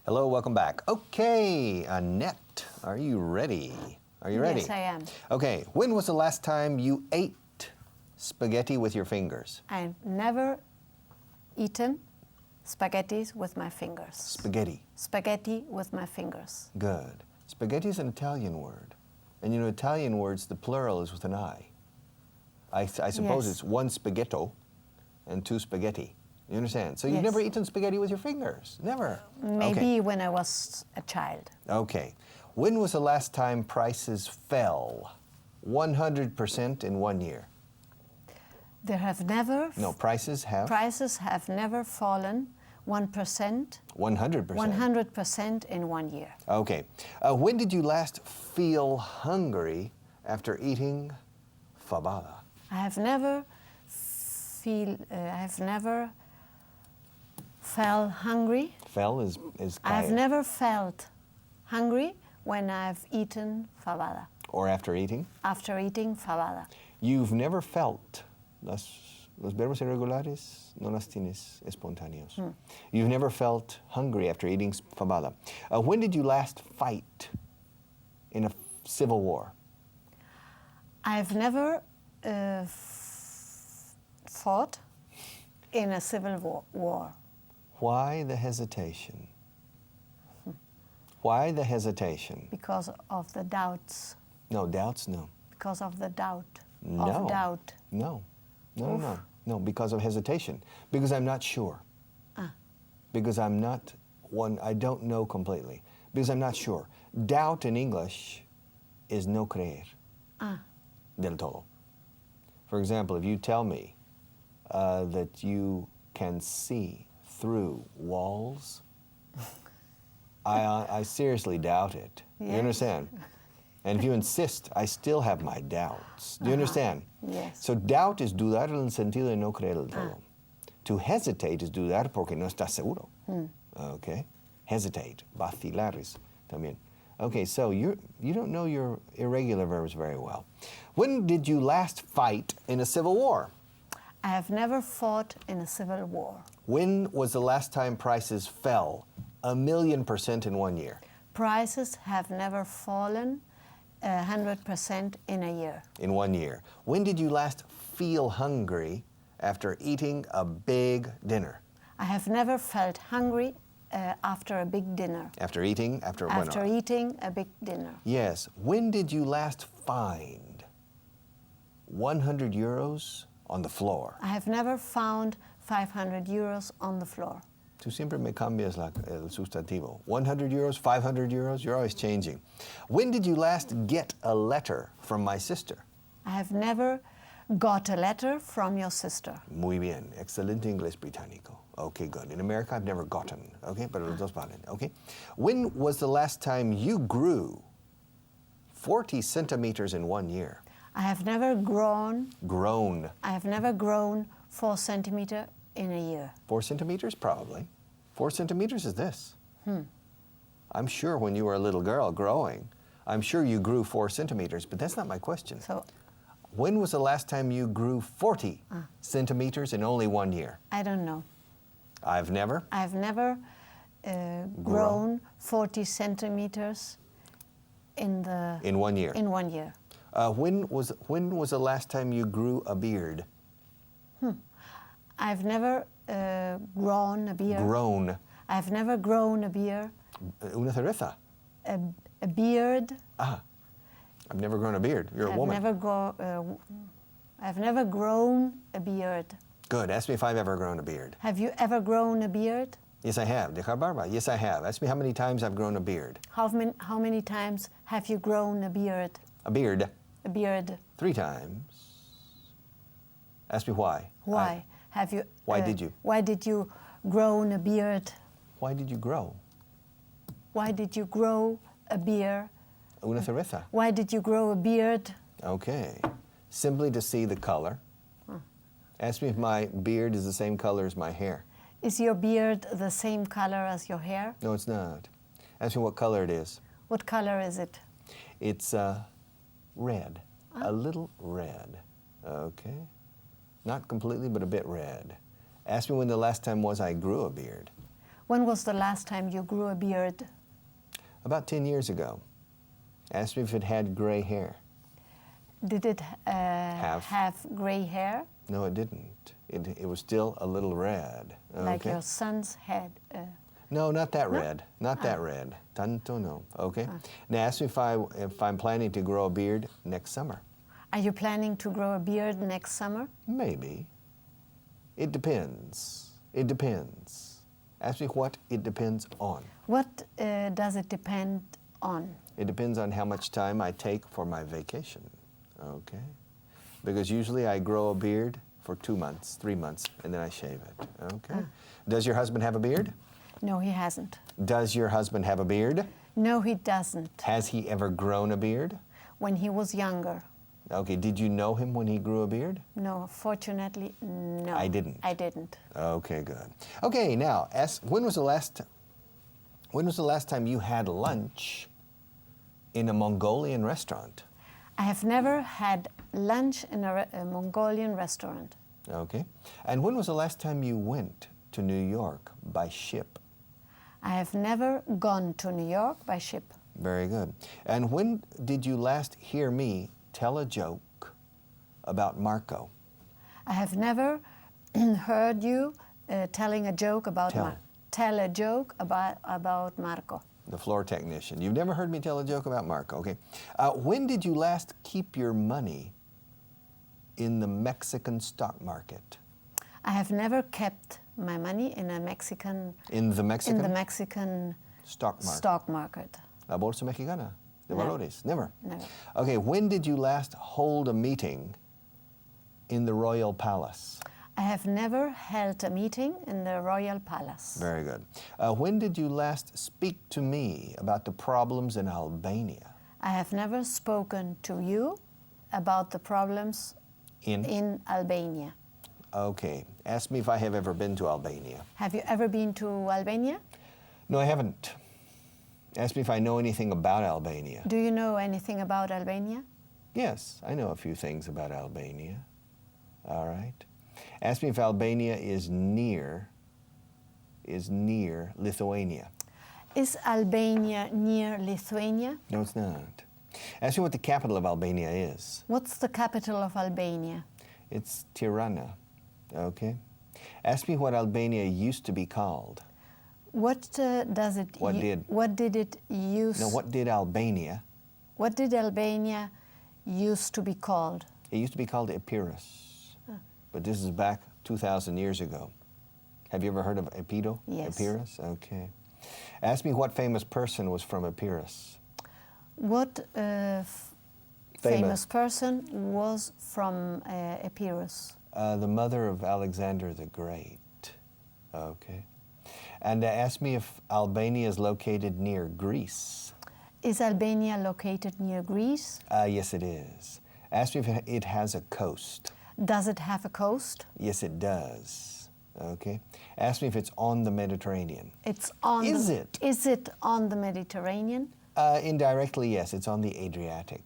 Hello, welcome back. Okay, Annette, are you ready? Are you ready? Yes, I am. Okay, when was the last time you ate spaghetti with your fingers? I've never eaten spaghetti with my fingers. Spaghetti. Spaghetti with my fingers. Good. Spaghetti is an Italian word. And you know, Italian words, the plural is with an I. I suppose Yes. it's one spaghetto and two spaghetti. You understand? So you've Yes. never eaten spaghetti with your fingers? Never? Maybe Okay. when I was a child. Okay. When was the last time prices fell 100% in 1 year? There have never No, prices have prices have never fallen 1%, 100%. 100% in 1 year. Okay. When did you last feel hungry after eating fabada? I have never felt hungry. Fell is I have caer. never felt hungry when I've eaten fabada. Or after eating. After eating fabada. You've never felt, los verbos irregulares no las tienes espontáneos. You've never felt hungry after eating fabada. When did you last fight in a civil war? I've never fought in a civil war. Why the hesitation? Why the hesitation? Because of the doubts. No, doubts, no. Because of the doubt. No. Of doubt. No, no, no, Oof. no. No, because of hesitation. Because I'm not sure. Because I'm not one, I don't know completely. Because I'm not sure. Doubt in English is no creer del todo. For example, if you tell me that you can see through walls, I seriously doubt it. You Yes. understand? And if you insist, I still have my doubts. Do you understand? Yes. So doubt is dudar en el sentido de no creer del todo. To hesitate is dudar porque no estás seguro. Okay? Hesitate, vacilar is también. Okay, so you don't know your irregular verbs very well. When did you last fight in a civil war? I have never fought in a civil war. When was the last time prices fell 1,000,000% in 1 year? Prices have never fallen 100% in a year. In 1 year. When did you last feel hungry after eating a big dinner? I have never felt hungry after a big dinner. After eating A big dinner. Yes. When did you last find 100 euros on the floor? I have never found 500 euros on the floor. Tú siempre me cambias el sustantivo. 100 euros, 500 euros, you're always changing. When did you last get a letter from my sister? I have never got a letter from your sister. Muy bien. Excelente inglés británico. Okay, good. In America, I've never gotten. Okay, pero los dos valen. Okay. When was the last time you grew 40 centimeters in 1 year? I have never grown. Grown. I have never grown 4 centimeters in a year. 4 centimeters? Probably. 4 centimeters is this. I'm sure when you were a little girl growing, I'm sure you grew 4 centimeters, but that's not my question. So When was the last time you grew 40 centimeters in only 1 year? I don't know. I've never. I've never grown 40 centimeters in 1 year. in 1 year. When was the last time you grew a beard? I've never grown a beard. Grown. I've never grown a beard. Una cerveza. A beard. I've never grown a beard. You're a woman. I've never grown a beard. Good. Ask me if I've ever grown a beard. Have you ever grown a beard? Yes, I have. Dejar barba. Yes, I have. Ask me how many times I've grown a beard. How many times have you grown a beard? A beard. A beard. 3 times. Ask me why. Why have you? Why did you? Why did you grown a beard? Why did you grow? Why did you grow a beard? Una cerveza. Why did you grow a beard? Okay. Simply to see the color. Ask me if my beard is the same color as my hair. Is your beard the same color as your hair? No, it's not. Ask me what color it is. What color is it? It's red. A little red. Okay. Not completely, but a bit red. Ask me when the last time was I grew a beard. When was the last time you grew a beard? About 10 years ago. Asked me if it had gray hair. Did it have gray hair? No, it didn't. It was still a little red. Like your son's head? No, not that red. Not that red. Tanto no. Okay. Now ask me if I'm planning to grow a beard next summer. Are you planning to grow a beard next summer? Maybe. It depends. It depends. Ask me what it depends on. What does it depend on? It depends on how much time I take for my vacation. Okay. Because usually I grow a beard for 2 months, 3 months, and then I shave it. Okay. Does your husband have a beard? No, he hasn't. Does your husband have a beard? No, he doesn't. Has he ever grown a beard? When he was younger. Okay, did you know him when he grew a beard? No, fortunately, no. I didn't. I didn't. Okay, good. Okay, now, when was the last time you had lunch in a Mongolian restaurant? I have never had lunch in a Mongolian restaurant. Okay. And when was the last time you went to New York by ship? I have never gone to New York by ship. Very good. And when did you last hear me tell a joke about Marco? I have never heard you telling a joke about tell a joke about Marco. The floor technician. You've never heard me tell a joke about Marco, okay? When did you last keep your money in the Mexican stock market? I have never kept my money in a Mexican... In the Mexican stock market. La Bolsa Mexicana de No. Valores? Never? Never. Okay, when did you last hold a meeting in the Royal Palace? I have never held a meeting in the Royal Palace. Very good. When did you last speak to me about the problems in Albania? I have never spoken to you about the problems in Albania. Okay. Ask me if I have ever been to Albania. Have you ever been to Albania? No, I haven't. Ask me if I know anything about Albania. Do you know anything about Albania? Yes, I know a few things about Albania. All right. Ask me if Albania is near Lithuania. Is Albania near Lithuania? No, it's not. Ask me what the capital of Albania is. What's the capital of Albania? It's Tirana. Okay. Ask me what Albania used to be called. What does it? What did? What did it use? No, what did Albania? What did Albania used to be called? It used to be called Epirus. But this is back 2,000 years ago. Have you ever heard of Epido? Yes. Epirus? Okay. Ask me what famous person was from Epirus. What famous person was from Epirus? The mother of Alexander the Great. Okay. And ask me if Albania is located near Greece. Is Albania located near Greece? Yes, it is. Ask me if it has a coast. Does it have a coast? Yes, it does. Okay. Ask me if it's on the Mediterranean. It's on. Is it? Is it on the Mediterranean? Indirectly, yes. It's on the Adriatic.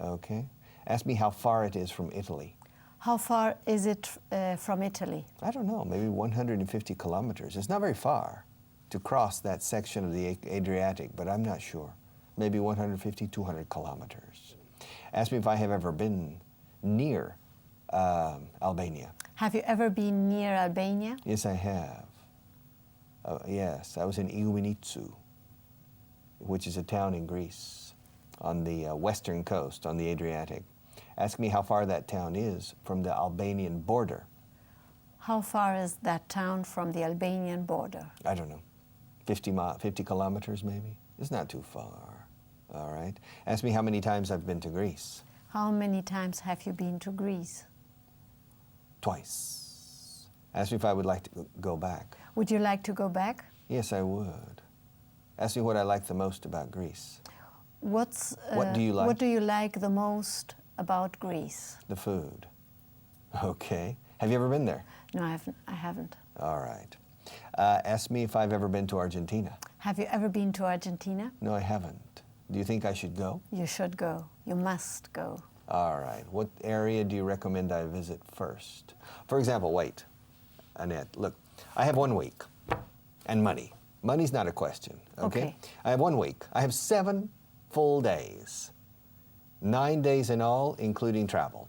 Okay. Ask me how far it is from Italy. How far is it from Italy? I don't know. Maybe 150 kilometers. It's not very far to cross that section of the Adriatic, but I'm not sure. Maybe 150, 200 kilometers. Ask me if I have ever been near Albania. Have you ever been near Albania? Yes, I have. Yes, I was in Igoumenitsa, which is a town in Greece on the western coast on the Adriatic. Ask me how far that town is from the Albanian border. How far is that town from the Albanian border? I don't know. 50 kilometers maybe? It's not too far. All right. Ask me how many times I've been to Greece. How many times have you been to Greece? Twice. Ask me if I would like to go back. Would you like to go back? Yes, I would. Ask me what I like the most about Greece. What do you like? What do you like the most about Greece? The food. Okay. Have you ever been there? No, I haven't. All right. Ask me if I've ever been to Argentina. Have you ever been to Argentina? No, I haven't. Do you think I should go? You should go. You must go. All right. What area do you recommend I visit first? For example, wait, Annette, look, I have 1 week. And money. Money's not a question, okay? Okay. I have 1 week. I have 7 full days. 9 days in all, including travel.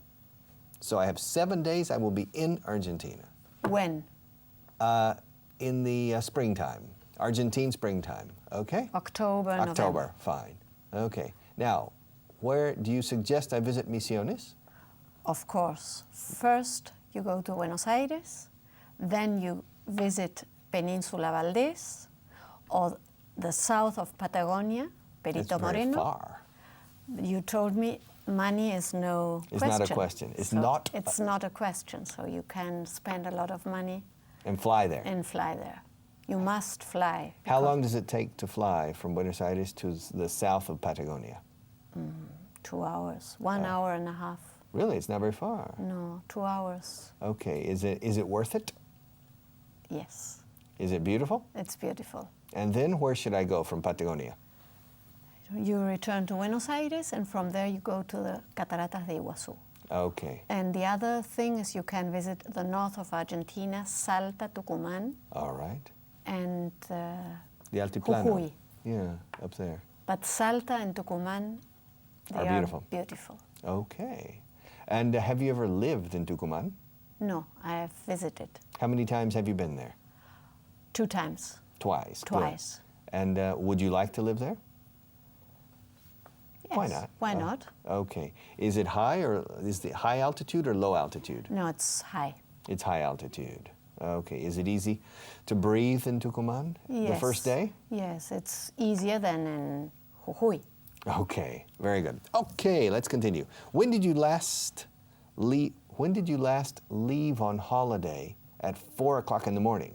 So I have 7 days I will be in Argentina. When? In the springtime, Argentine springtime, okay? October, November. October, fine. Okay. Now, where do you suggest I visit Misiones? Of course. First, you go to Buenos Aires, then you visit Península Valdés, or the south of Patagonia, Perito It's very Moreno. far. You told me money is no It's question. not a question. It's So not It's not a question, so you can spend a lot of money And fly there. and fly there. You must fly. How because long does it take to fly from Buenos Aires to the south of Patagonia? 2 hours, 1 hour and a half. Really, it's not very far. No, 2 hours. Okay, is it worth it? Yes, Is it beautiful? it's beautiful. And then where should I go from Patagonia? You return to Buenos Aires, and from there you go to the Cataratas de Iguazú. Okay, And the other thing is you can visit the north of Argentina, Salta, Tucumán, all right. and The Altiplano. Jujuy. Yeah, up there. But Salta and Tucumán, they Are beautiful. beautiful. Okay. And have you ever lived in Tucumán? No, I have visited How many times have you been there? 2 times. Twice. Good. Twice. And would you like to live there? Yes. Why not? Why not? Okay. Is it high or is it high altitude or low altitude? No, it's high. It's high altitude. Okay. Is it easy to breathe in Tucumán the Yes. first day? Yes, it's easier than in Jujuy. Okay. Very good. Okay, let's continue. When did you last leave on holiday at 4 o'clock in the morning?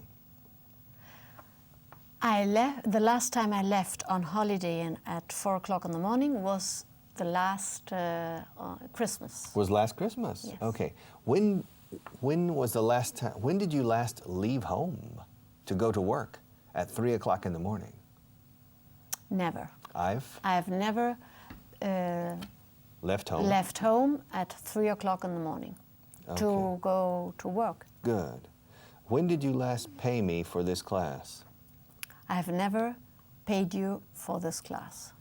The last time I left on holiday at 4 o'clock in the morning was the last Christmas. Was last Christmas? Yes. Okay. When was the last time? When did you last leave home to go to work at 3 o'clock in the morning? Never. I have never Left home. left home at 3 o'clock in the morning Okay. to go to work. Good. When did you last pay me for this class? I have never paid you for this class.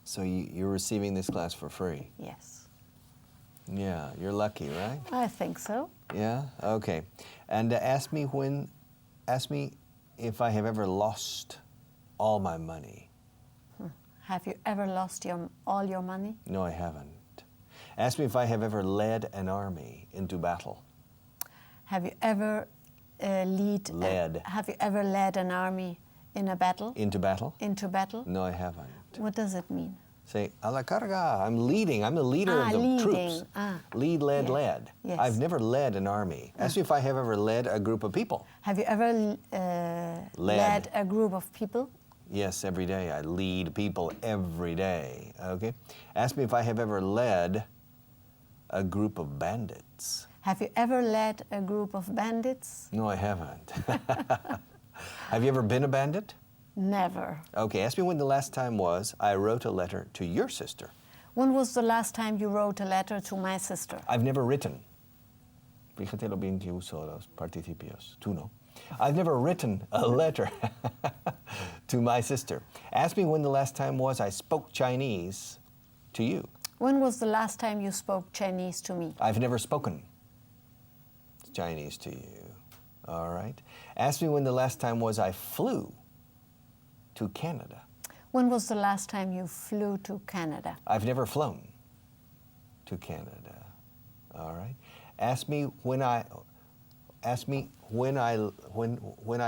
So you're receiving this class for free? Yes. Yeah, you're lucky, right? I think so. Yeah. Okay. And ask me if I have ever lost all my money. Have you ever lost all your money? No, I haven't. Ask me if I have ever led an army into battle. Have you ever Led. Have you ever led an army in a battle? Into battle? Into battle? No, I haven't. What does it mean? Say, a la carga. I'm leading. I'm the leader of the leading. troops. Lead, led, Yes. led. Yes. I've never led an army. Ask me if I have ever led a group of people. Have you ever led a group of people? Yes, every day. I lead people every day. Okay? Ask me if I have ever led a group of bandits. Have you ever led a group of bandits? No, I haven't. Have you ever been a bandit? Never. Okay, ask me when the last time was I wrote a letter to your sister. When was the last time you wrote a letter to my sister? I've never written. Fíjate lo bien que uso los participios. Tú no. I've never written a letter to my sister. Ask me when the last time was I spoke Chinese to you. When was the last time you spoke Chinese to me? I've never spoken Chinese to you. All right. Ask me when the last time was I flew to Canada. When was the last time you flew to Canada? I've never flown to Canada. All right. Ask me when I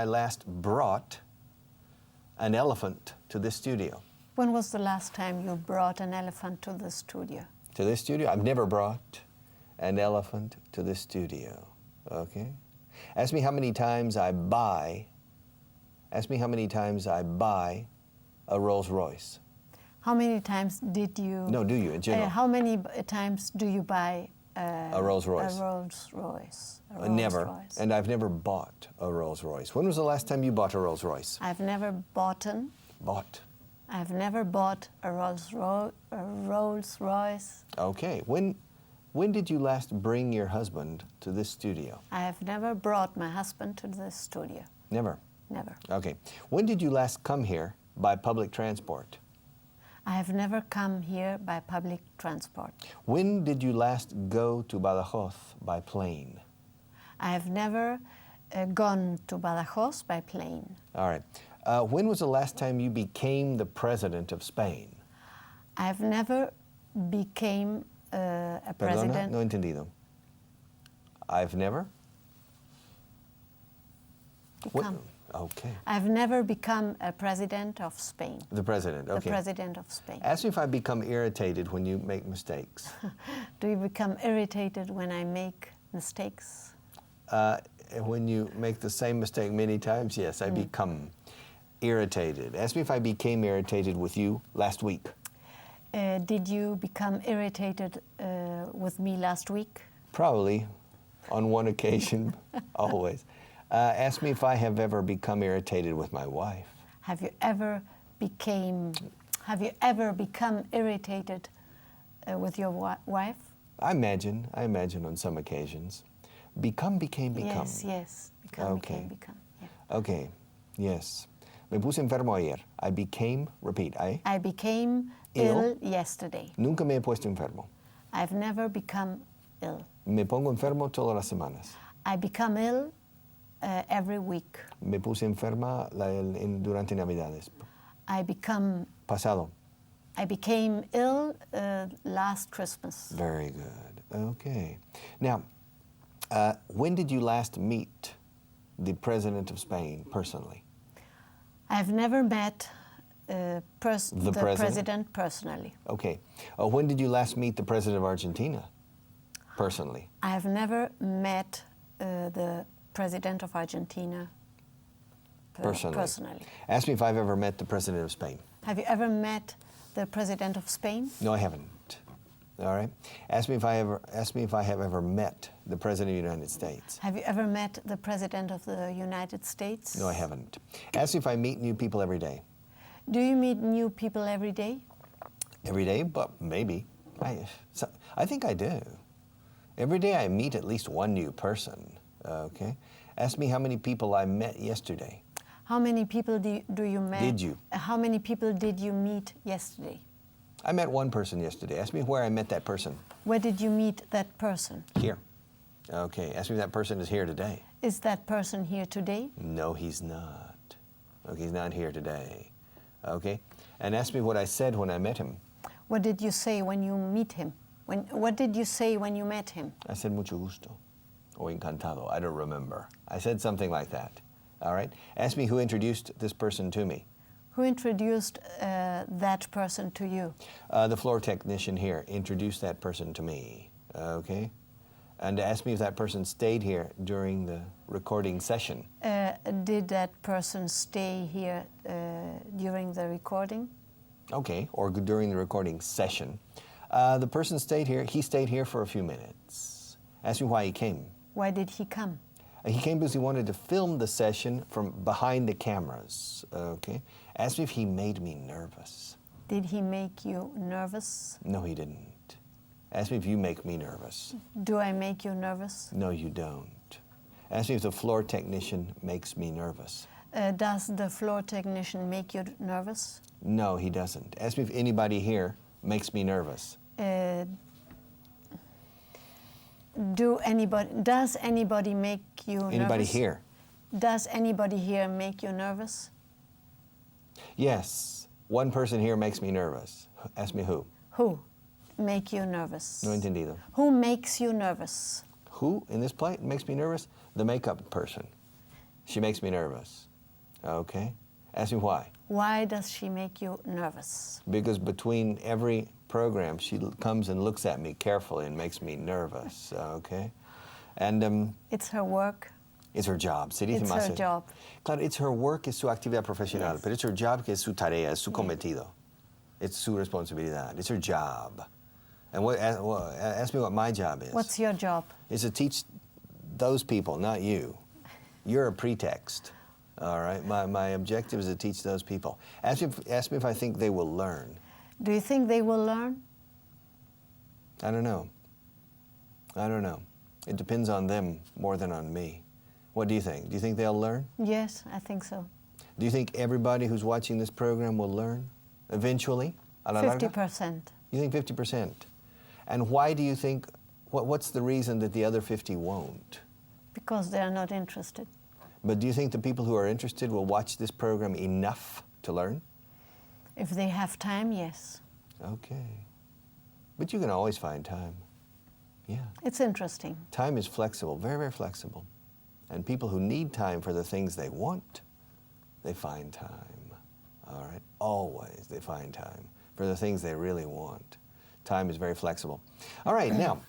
last brought an elephant to this studio. When was the last time you brought an elephant to the studio? To this studio? I've never brought an elephant to this studio. Okay? Ask me how many times I buy a Rolls Royce. How many times did you? No, do you in general? How many times do you buy a Rolls Royce? A Rolls Royce. Never. Royce. And I've never bought a Rolls Royce. When was the last time you bought a Rolls Royce? I've never bought. Bought. I've never bought a Rolls Royce. Okay. When did you last bring your husband to this studio? I have never brought my husband to this studio. Never. never. Okay. When did you last come here by public transport? I have never come here by public transport. When did you last go to Badajoz by plane? I have never gone to Badajoz by plane. All right. When was the last time you became the president of Spain? I have never became a Perdona, president. no entendido. I've never? Become. Okay. I've never become a president of Spain. The president, okay. The president of Spain. Ask me if I become irritated when you make mistakes. Do you become irritated when I make mistakes? When you make the same mistake many times, yes, I become irritated. Ask me if I became irritated with you last week. Did you become irritated with me last week? Probably, on one occasion, always. Ask me if I have ever become irritated with my wife. Have you ever become irritated with your wife? I imagine on some occasions. Become. Yes. Okay. Become. Yeah. Okay, yes. Me puse enfermo ayer. I became, repeat, I became Ill? ill yesterday. Nunca me he puesto enfermo. I've never become ill. Me pongo enfermo todas las semanas. I become ill every week. Me puse enferma durante Navidades. I became ill last Christmas. Very good. Okay. Now, when did you last meet the President of Spain personally? I've never met the president personally. Okay. When did you last meet the President of Argentina personally? I have never met the president of Argentina personally. Ask me if I've ever met the President of Spain. Have you ever met the president of Spain? No, I haven't. All right. Ask me if I have ever met the President of the United States. Have you ever met the president of the United States? No, I haven't. Ask me if I meet new people every day. Do you meet new people every day? Every day, but maybe. I think I do. Every day I meet at least one new person. Okay. Ask me how many people I met yesterday. How many people do you met? Did you? How many people did you meet yesterday? I met one person yesterday. Ask me where I met that person. Where did you meet that person? Here. Okay. Ask me if that person is here today. Is that person here today? No, he's not. Okay, he's not here today. Okay. And ask me what I said when I met him. What did you say when you meet him? What did you say when you met him? I said mucho gusto o encantado. I don't remember. I said something like that. All right. Ask me who introduced this person to me. Who introduced that person to you? The floor technician here introduced that person to me. Okay. And ask me if that person stayed here during the recording session. Did that person stay here during the recording? Okay, or during the recording session. The person stayed here. He stayed here for a few minutes. Ask me why he came. Why did he come? He came because he wanted to film the session from behind the cameras. Okay. Ask me if he made me nervous. Did he make you nervous? No, he didn't. Ask me if you make me nervous. Do I make you nervous? No, you don't. Ask me if the floor technician makes me nervous. Does the floor technician make you nervous? No, he doesn't. Ask me if anybody here makes me nervous. Does anybody make you nervous? Anybody here? Does anybody here make you nervous? Yes. One person here makes me nervous. Ask me who. Who make you nervous? No entendido. Who makes you nervous? Who in this play makes me nervous? The makeup person. She makes me nervous. Okay. Ask me why. Why does she make you nervous? Because between every program, she comes and looks at me carefully and makes me nervous. Okay. And it's her work. It's her job. Se dice It's más her job. Claro, it's her work, es su actividad profesional, Yes. pero it's her job que es su tarea, es su cometido. It's su responsabilidad. It's her job. And ask me what my job is. What's your job? Is to teach those people, not you. You're a pretext. All right. My objective is to teach those people. Ask me if I think they will learn. Do you think they will learn? I don't know. It depends on them more than on me. What do you think? Do you think they'll learn? Yes, I think so. Do you think everybody who's watching this program will learn eventually? A la larga? 50%. You think 50%? And why do you think, what's the reason that the other 50 won't? Because they are not interested. But do you think the people who are interested will watch this program enough to learn? If they have time, yes. Okay. But you can always find time. Yeah. It's interesting. Time is flexible, very, very flexible. And people who need time for the things they want, they find time. All right? Always they find time for the things they really want. Time is very flexible. All right, now,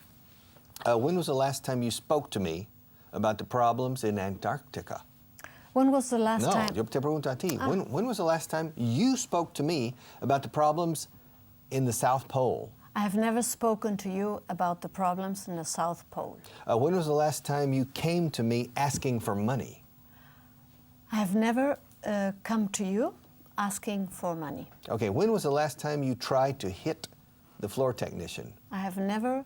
when was the last time you spoke to me about the problems in Antarctica? When was the last No, time? yo te pregunto a ti. When was the last time you spoke to me about the problems in the South Pole? I have never spoken to you about the problems in the South Pole. When was the last time you came to me asking for money? I have never come to you asking for money. Okay, when was the last time you tried to hit the floor technician? I have never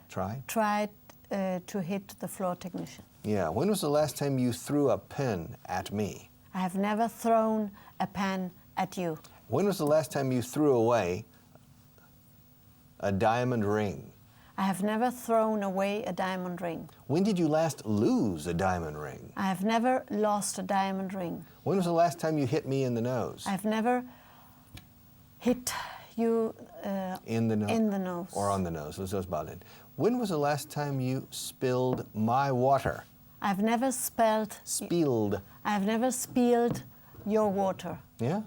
Tried? tried to hit the floor technician. Yeah, when was the last time you threw a pen at me? I have never thrown a pen at you. When was the last time you threw away a diamond ring? I have never thrown away a diamond ring. When did you last lose a diamond ring? I have never lost a diamond ring. When was the last time you hit me in the nose? I have never hit you In the nose? in the nose. Or on the nose, was those balen. When was the last time you spilled my water? I've never spilled. Spilled. I've never spilled your water. Yeah?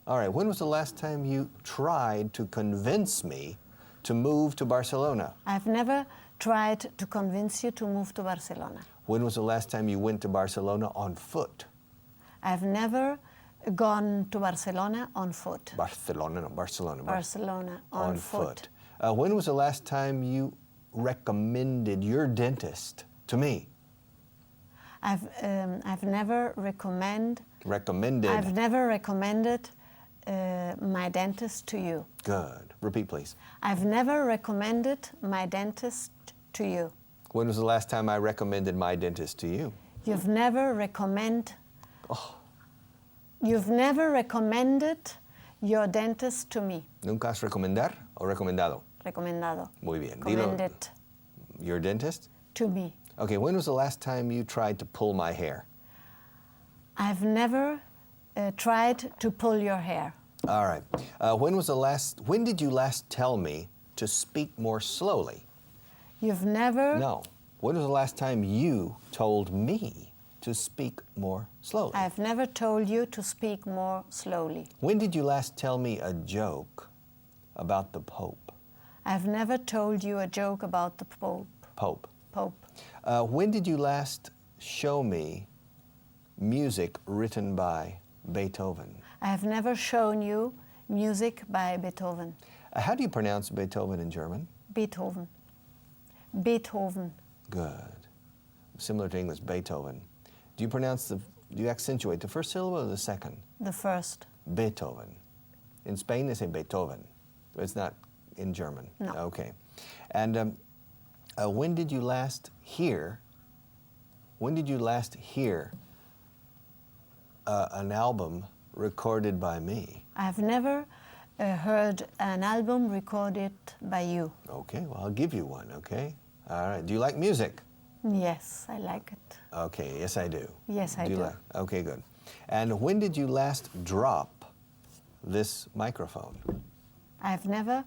All right, when was the last time you tried to convince me to move to Barcelona? I've never tried to convince you to move to Barcelona. When was the last time you went to Barcelona on foot? I've never gone to Barcelona on foot. Barcelona, no, Barcelona. Barcelona on foot. When was the last time you recommended your dentist to me? I've never recommended my dentist to you. Good. Repeat, please. I've never recommended my dentist to you. When was the last time I recommended my dentist to you? You've never You've never recommended your dentist to me. ¿Nunca has recomendar o recomendado? Recomendado. Muy bien. Recommended Your dentist? to me. Okay, when was the last time you tried to pull my hair? I've never tried to pull your hair. All right. When did you last tell me to speak more slowly? You've never. No. When was the last time you told me to speak more slowly? I've never told you to speak more slowly. When did you last tell me a joke about the Pope? I've never told you a joke about the Pope. Pope. Pope. When did you last show me music written by Beethoven? I have never shown you music by Beethoven. How do you pronounce Beethoven in German? Beethoven. Beethoven. Good. Similar to English, Beethoven. Do you accentuate the first syllable or the second? The first. Beethoven. In Spain, they say Beethoven. It's not in German. No. Okay. And when did you last hear an album recorded by me? I've never heard an album recorded by you. Okay, well, I'll give you one, okay? All right. Do you like music? Yes, I like it. Okay, yes, I do. Yes, I you do. Okay, good. And when did you last drop this microphone? I've never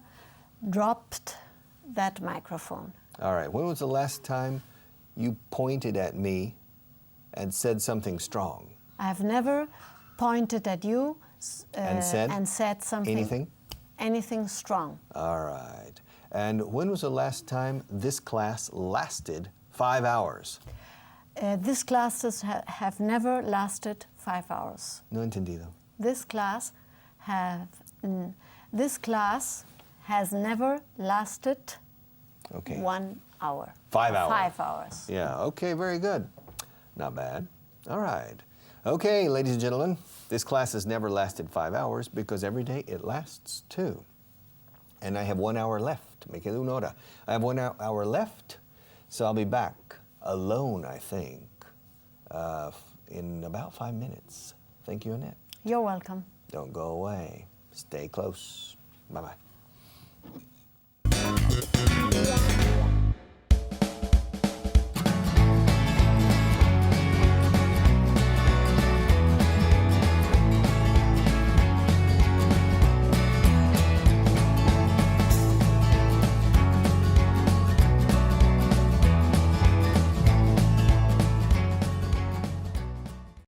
dropped that microphone. All right. When was the last time you pointed at me and said something strong? I've never pointed at you And said something. Anything strong. All right. And when was the last time this class lasted 5 hours? These classes have never lasted 5 hours. No entendido. This class has never lasted Okay. 1 hour. 5 hours. 5 hours. Yeah, okay, very good. Not bad. All right. Okay, ladies and gentlemen, this class has never lasted 5 hours because every day it lasts 2. And I have 1 hour left. Me queda una hora. I have 1 hour left, so I'll be back alone, I think, in about 5 minutes. Thank you, Annette. You're welcome. Don't go away. Stay close. Bye-bye.